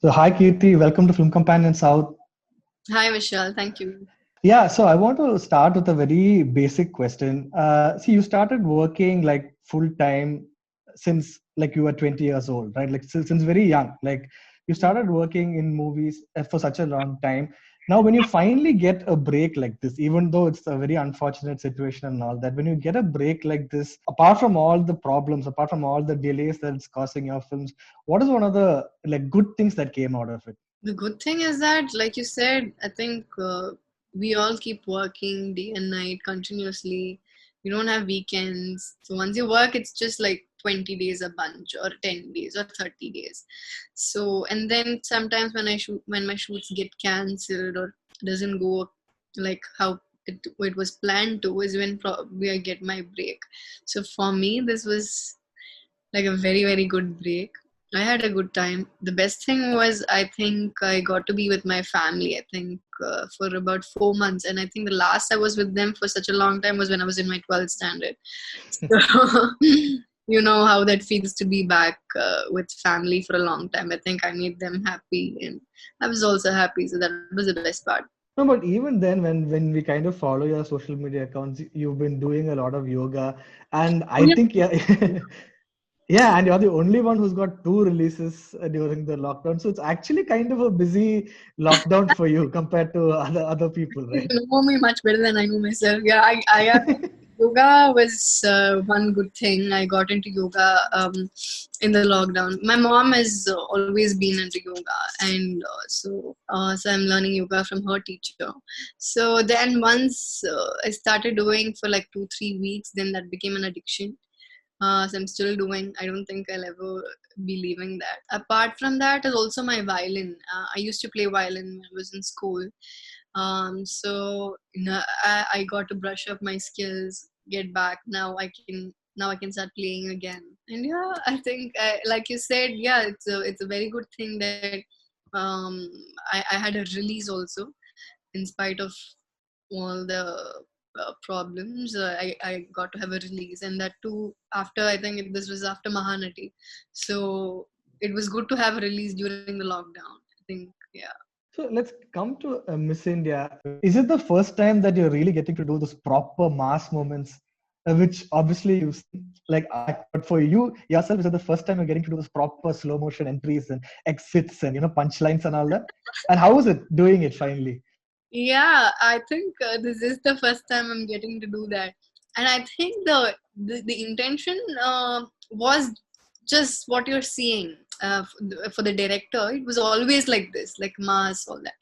So, hi Keerthy, welcome to Film Companion South. Hi, Vishal. Thank you. Yeah, so I want to start with a very basic question. See, you started working like full time since like you were 20 years old, right? Like since very young. Like you started working in movies for such a long time. Now, when you finally get a break like this, even though it's a very unfortunate situation and all that, when you get a break like this, apart from all the problems, apart from all the delays that it's causing your films, what is one of the like good things that came out of it? The good thing is that, like you said, I think we all keep working day and night continuously. We don't have weekends. So once you work, it's just like 20 days a bunch, or 10 days, or 30 days. So, and then sometimes when my shoots get cancelled or doesn't go like how it was planned to, is when probably I get my break. So for me, this was like a very, very good break. I had a good time. The best thing was, I think I got to be with my family, I think, for about 4 months. And I think the last I was with them for such a long time was when I was in my 12th standard. So, you know how that feels to be back with family for a long time. I think I made them happy, and I was also happy. So that was the best part. No, but even then, when we kind of follow your social media accounts, you've been doing a lot of yoga, and Oh, I think yeah, yeah, and you're the only one who's got two releases during the lockdown. So it's actually kind of a busy lockdown for you compared to other people, You right? know me much better than I know myself. Yeah, I yoga was one good thing. I got into yoga in the lockdown. My mom has always been into yoga, and so I'm learning yoga from her teacher. So then once I started doing for like 2-3 weeks, then that became an addiction. So I'm still doing. I don't think I'll ever be leaving that. Apart from that, is also my violin. I used to play violin when I was in school. So I got to brush up my skills, get back. Now I can start playing again. And yeah, I think like you said, yeah, it's a very good thing that um, I had a release also, in spite of all the problems. I got to have a release, and that too after, I think this was after Mahanati. So it was good to have a release during the lockdown, I think. Yeah. So let's come to Miss India. Is it the first time that you're really getting to do those proper mass moments, which obviously you've seen, like art, but for you yourself, is it the first time you're getting to do those proper slow motion entries and exits and punchlines and all that? And how was it doing it finally? Yeah, I think this is the first time I'm getting to do that, and I think the intention was just what you're seeing for the director. It was always like this, like mass, all that.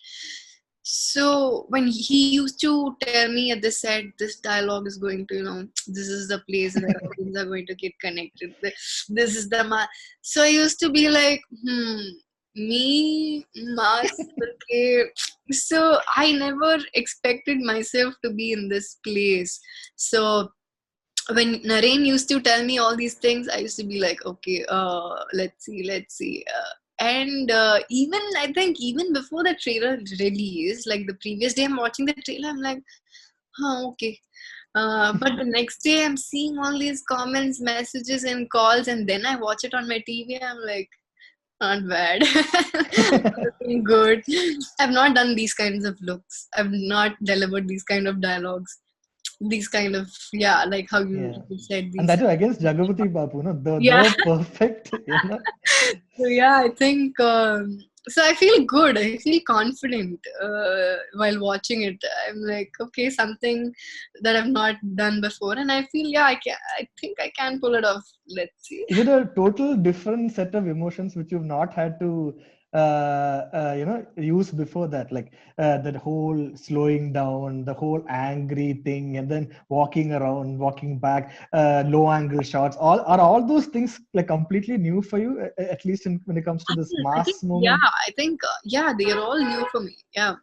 So when he used to tell me at the set, this dialogue is going to, this is the place where audience are going to get connected. This is the mass. So I used to be like, me mass. Okay, so I never expected myself to be in this place. So when Naren used to tell me all these things, I used to be like, okay, let's see. And even I think even before the trailer release, like the previous day I'm watching the trailer, I'm like, okay. But the next day I'm seeing all these comments, messages, and calls, and then I watch it on my TV. I'm like, not bad. Looking good. I've not done these kinds of looks. I've not delivered these kind of dialogues. These kind of, yeah, like how Yeah. you said And these. that too against Jagapati Babu, no, Yeah. the perfect. So yeah, I think so. I feel good. I feel confident while watching it. I'm like, okay, something that I've not done before, and I feel, yeah, I can. I think I can pull it off. Let's see. Is it a total different set of emotions which you've not had to use before that, like that whole slowing down, the whole angry thing, and then walking around, walking back, low angle shots, all those things like completely new for you, at least when it comes to this I think, mass yeah, moment? I think, yeah, they are all new for me. Yeah.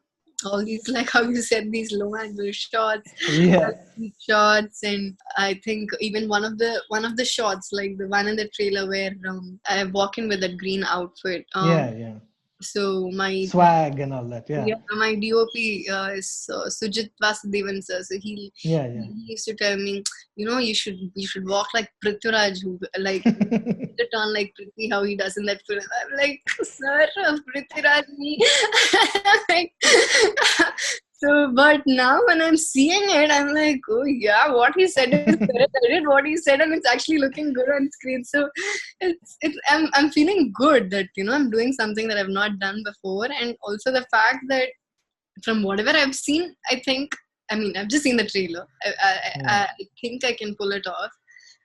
All these, like how you said, these low angle shots, Yeah, deep shots, and I think even one of the shots, like the one in the trailer where I walk in with that green outfit. yeah, yeah. So my Swag and all that. Yeah. yeah, my DOP is Sujit Vasudevan sir. So Yeah, yeah. he used to tell me, you should walk like Prithviraj, who like to turn like Prithvi, how he does in that film. I'm like, sir, Prithviraj me. Like, so, but now when I'm seeing it, I'm like, oh yeah, what he said is correct. I did what he said, and it's actually looking good on screen. So, I'm feeling good that I'm doing something that I've not done before, and also the fact that from whatever I've seen, I've just seen the trailer. Yeah. I think I can pull it off.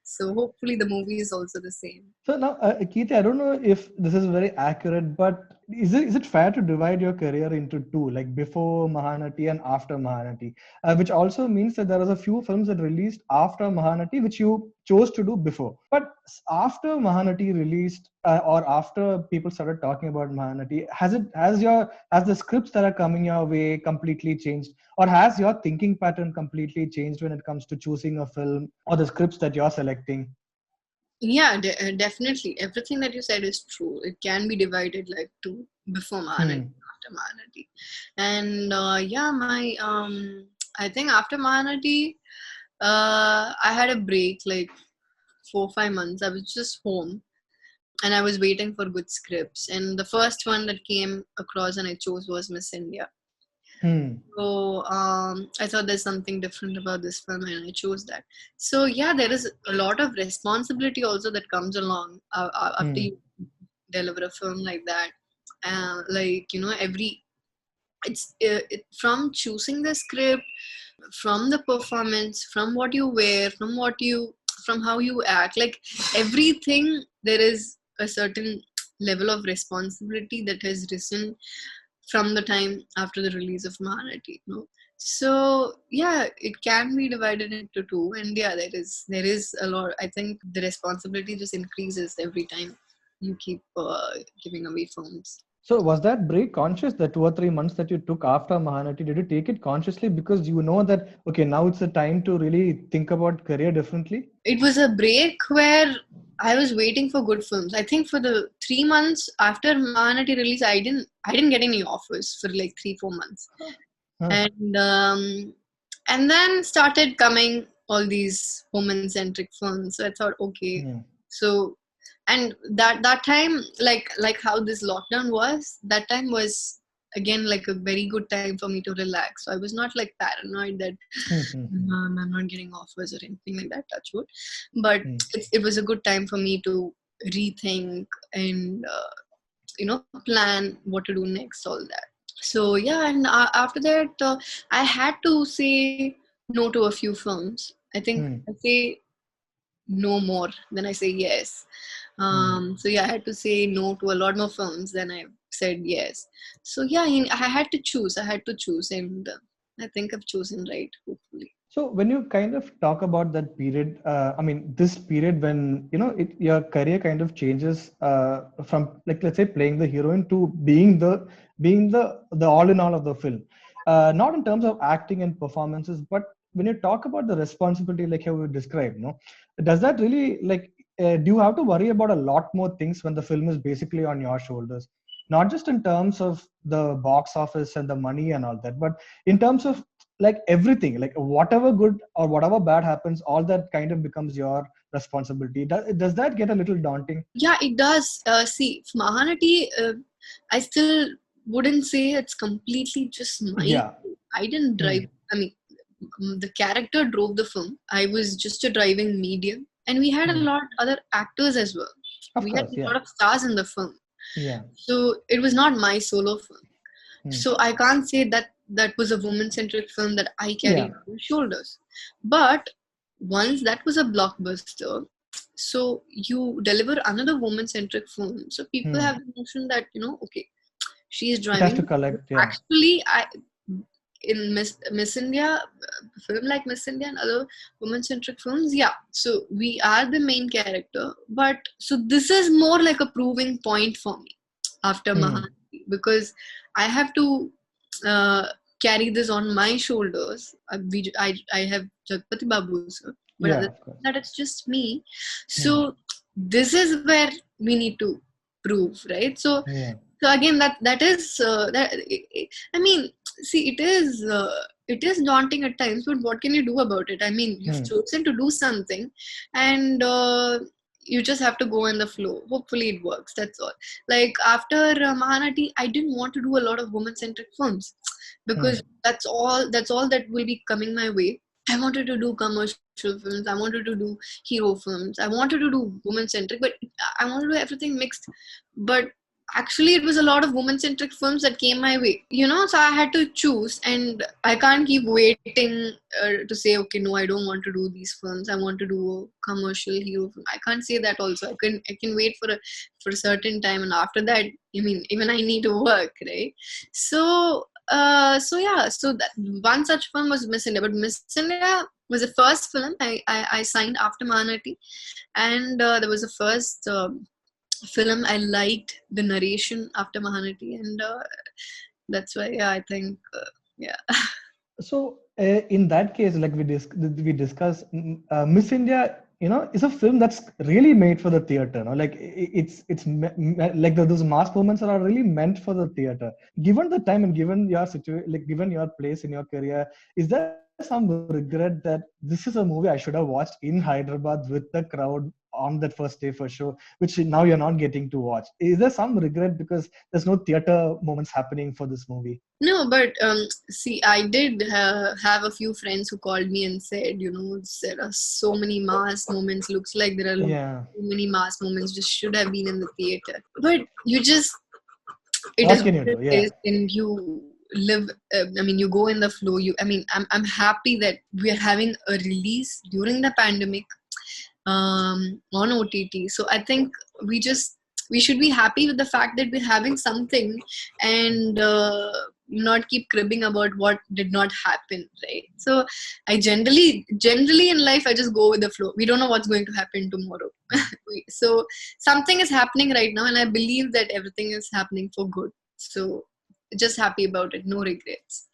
So hopefully the movie is also the same. So now, Keerthy, I don't know if this is very accurate, but is it fair to divide your career into two, like before Mahanati and after Mahanati? Which also means that there was a few films that released after Mahanati, which you chose to do before. But after Mahanati released, or after people started talking about Mahanati, has the scripts that are coming your way completely changed, or has your thinking pattern completely changed when it comes to choosing a film or the scripts that you're selecting? Yeah, definitely. Everything that you said is true. It can be divided like two, before Mahanati, Hmm. after Mahanati. And yeah, I think after Mahanati, I had a break like 4 5 months. I was just home and I was waiting for good scripts. And the first one that came across and I chose was Miss India. Hmm. So I thought there's something different about this film, and I chose that. So yeah, there is a lot of responsibility also that comes along after Hmm. you deliver a film like that. Like every from choosing the script, from the performance, from what you wear, from how you act, like everything. There is a certain level of responsibility that has risen from the time after the release of Mahanati. So yeah, it can be divided into two, and yeah, there is a lot. I think the responsibility just increases every time you keep giving away films. So was that break conscious, the 2 or 3 months that you took after Mahanati? Did you take it consciously because you know that okay, now it's the time to really think about career differently? It was a break where I was waiting for good films. I think for the 3 months after Mahanati release, I didn't get any offers for like 3 4 months, Huh. Huh. and then started coming all these woman centric films. So I thought, okay, Yeah. so and that time, like how this lockdown was, that time was again like a very good time for me to relax. So I was not like paranoid that Hmm, hmm, hmm, I'm not getting offers or anything like that, touch wood. But hmm. it was a good time for me to rethink and plan what to do next, all that. So yeah, and after that, I had to say no to a few films. I think Hmm, I say no more than I say yes. hmm. So yeah, I had to say no to a lot more films than I said yes. So yeah, I had to choose. I had to choose, and I think I've chosen right, hopefully. So when you kind of talk about that period, I mean, this period when your career kind of changes from, like, let's say playing the heroine to being the all in all of the film, not in terms of acting and performances, but when you talk about the responsibility, like how you described, does that really do you have to worry about a lot more things when the film is basically on your shoulders? Not just in terms of the box office and the money and all that, but in terms of like everything, like whatever good or whatever bad happens, all that kind of becomes your responsibility. Does that get a little daunting? Yeah, it does. See, Mahanati, I still wouldn't say it's completely just my. Yeah. I didn't drive. Hmm. I mean, the character drove the film. I was just a driving medium, and we had a Hmm. lot other actors as well. Of We had course. a Yeah. lot of stars in the film, Yeah. so it was not my solo film. Hmm. So I can't say that that was a woman-centric film that I Yeah. carried on my shoulders. But once that was a blockbuster, so you deliver another woman-centric film. So people Hmm. have the notion that okay, she is It has driving. to collect. Yeah. Actually, I in Miss India, film like Miss India and other woman-centric films, yeah. So we are the main character, but so this is more like a proving point for me after Hmm. Mahanati, because I have to uh, carry this on my shoulders. I have Jagpati Babu sir, but other Yeah. than Of course. that, it's just me. Hmm. So this is where we need to prove, right? So Yeah. So again, that is I mean, see, it is daunting at times, but what can you do about it? I mean, you've Hmm. chosen to do something, and you just have to go in the flow. Hopefully it works, that's all. Like after Mahanati, I didn't want to do a lot of woman centric films because Hmm. that's all that will be coming my way. I wanted to do commercial films. I wanted to do hero films. I wanted to do woman centric, but I wanted to do everything mixed. But actually, it was a lot of woman centric films that came my way, so I had to choose, and I can't keep waiting to say, okay, no, I don't want to do these films. I want to do a commercial hero film. I can't say that also. I can wait for a certain time, and after that, I mean, even I need to work, right? So yeah, so that one such film was Miss India, but Miss India was the first film I signed after Mahanati, and there was the first film I liked the narration after Mahanati, and that's why, yeah, I think, yeah. So in that case, like we discuss, Miss India, is a film that's really made for the theater. No, like like those mass moments are really meant for the theater. Given the time and given your situation, like given your place in your career, is there some regret that this is a movie I should have watched in Hyderabad with the crowd on that first day for show, which now you're not getting to watch? Is there some regret because there's no theater moments happening for this movie? No, but see, I did have a few friends who called me and said, there are so many mass moments. Looks like there are Yeah. too many mass moments. Just should have been in the theater. But it What is can what you it do? is, Yeah. and you live. I mean, you go in the flow. I'm happy that we are having a release during the pandemic on OTT. So I think we just we should be happy with the fact that we're having something, and not keep cribbing about what did not happen, right? So I generally in life, I just go with the flow. We don't know what's going to happen tomorrow. So something is happening right now, and I believe that everything is happening for good. So just happy about it, no regrets.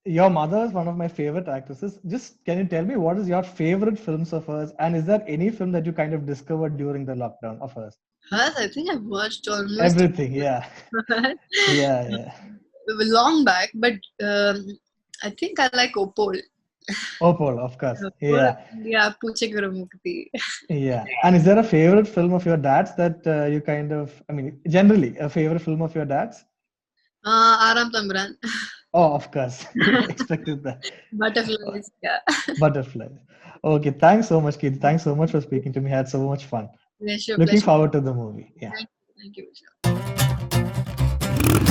Your mother is one of my favorite actresses. Just can you tell me what is your favorite films of hers? And is there any film that you kind of discovered during the lockdown of hers? Hers, I think I've watched almost Everything. Yeah. Yeah. Yeah. long back, but I think I like Opol. Opal, of course. Opol, Yeah. yeah, Pucheguru Mukti. Yeah. And is there a favorite film of your dad's that you kind of, I mean, generally a favorite film of your dad's? Aram Tamran. Oh, of course. Expected that. Oh, Butterflies, yeah. Butterfly. Okay. Thanks so much, Keith. Thanks so much for speaking to me. Had so much fun. Pleasure, Looking pleasure. forward to the movie. Yeah. Thank you, Vishal.